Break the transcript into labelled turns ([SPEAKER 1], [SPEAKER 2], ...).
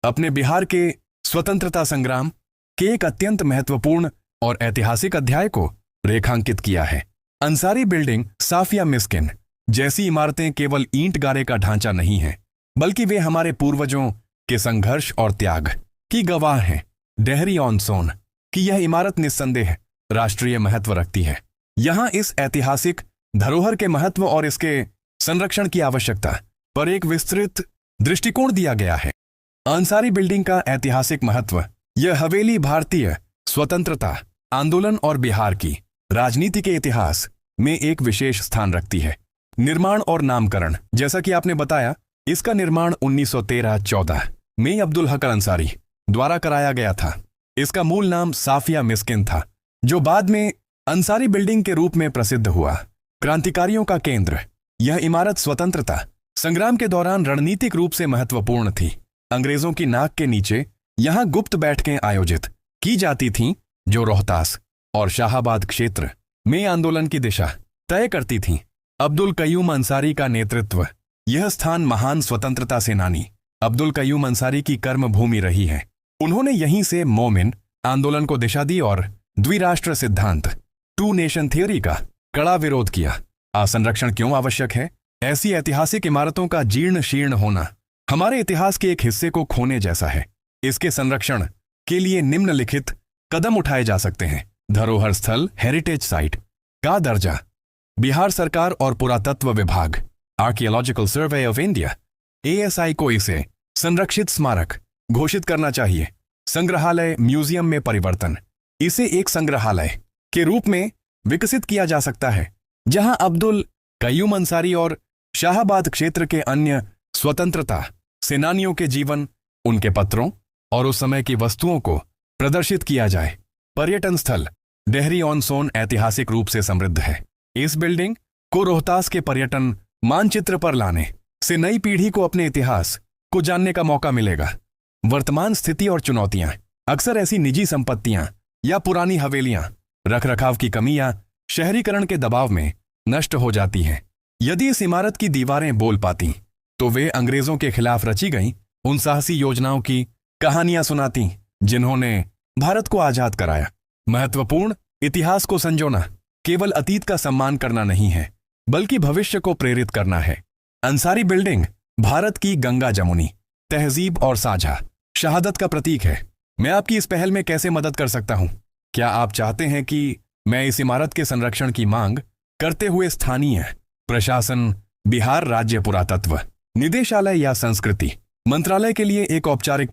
[SPEAKER 1] अपने बिहार के स्वतंत्रता संग्राम के एक अत्यंत महत्वपूर्ण और ऐतिहासिक अध्याय को रेखांकित किया है। अंसारी बिल्डिंग साफिया मिस्किन जैसी इमारतें केवल ईंट गारे का ढांचा नहीं है, बल्कि वे हमारे पूर्वजों के संघर्ष और त्याग की गवाह हैं। डेहरी ऑन सोन की यह इमारत निस्संदेह राष्ट्रीय महत्व रखती है। यहाँ इस ऐतिहासिक धरोहर के महत्व और इसके संरक्षण की आवश्यकता पर एक विस्तृत दृष्टिकोण दिया गया है। अंसारी बिल्डिंग का ऐतिहासिक महत्व यह हवेली भारतीय स्वतंत्रता आंदोलन और बिहार की राजनीति के इतिहास में एक विशेष स्थान रखती है। निर्माण और नामकरण, जैसा कि आपने बताया, इसका निर्माण 1913-14 में अब्दुल हक अंसारी द्वारा कराया गया था। इसका मूल नाम साफिया मिस्किन था, जो बाद में अंसारी बिल्डिंग के रूप में प्रसिद्ध हुआ। क्रांतिकारियों का केंद्र, यह इमारत स्वतंत्रता संग्राम के दौरान रणनीतिक रूप से महत्वपूर्ण थी। अंग्रेजों की नाक के नीचे यहां गुप्त बैठकें आयोजित की जाती थीं, जो रोहतास और शाहाबाद क्षेत्र में आंदोलन की दिशा तय करती थीं। अब्दुल कयूम अंसारी का नेतृत्व, यह स्थान महान स्वतंत्रता सेनानी अब्दुल कयूम अंसारी की कर्मभूमि रही है। उन्होंने यहीं से मोमिन आंदोलन को दिशा दी और द्विराष्ट्र सिद्धांत, टू नेशन थियोरी का कड़ा विरोध किया। संरक्षण क्यों आवश्यक है? ऐसी ऐतिहासिक इमारतों का जीर्ण शीर्ण होना हमारे इतिहास के एक हिस्से को खोने जैसा है। इसके संरक्षण के लिए निम्नलिखित कदम उठाए जा सकते हैं। धरोहर स्थल हेरिटेज साइट का दर्जा, बिहार सरकार और पुरातत्व विभाग archaeological survey of India ASI को इसे संरक्षित स्मारक घोषित करना चाहिए। संग्रहालय म्यूजियम में परिवर्तन, इसे एक संग्रहालय के रूप में विकसित किया जा सकता है, जहां अब्दुल कयूम अंसारी और शाहाबाद क्षेत्र के अन्य स्वतंत्रता सेनानियों के जीवन, उनके पत्रों और उस समय की वस्तुओं को प्रदर्शित किया जाए। पर्यटन स्थल डेहरी ऑन सोन ऐतिहासिक रूप से समृद्ध है। इस बिल्डिंग को रोहतास के पर्यटन मानचित्र पर लाने से नई पीढ़ी को अपने इतिहास को जानने का मौका मिलेगा। वर्तमान स्थिति और चुनौतियां, अक्सर ऐसी निजी संपत्तियां या पुरानी हवेलियां रखरखाव की कमी या शहरीकरण के दबाव में नष्ट हो जाती हैं। यदि इस इमारत की दीवारें बोल पाती तो वे अंग्रेजों के खिलाफ रची गईं उन साहसी योजनाओं की कहानियां सुनाती जिन्होंने भारत को आजाद कराया। महत्वपूर्ण इतिहास को संजोना केवल अतीत का सम्मान करना नहीं है, बल्कि भविष्य को प्रेरित करना है। अंसारी बिल्डिंग भारत की गंगा जमुनी तहजीब और साझा शहादत का प्रतीक है। मैं आपकी इस पहल में कैसे मदद कर सकता हूं? क्या आप चाहते हैं कि मैं इस इमारत के संरक्षण की मांग करते हुए स्थानीय प्रशासन, बिहार राज्य पुरातत्व निदेशालय या संस्कृति मंत्रालय के लिए एक औपचारिक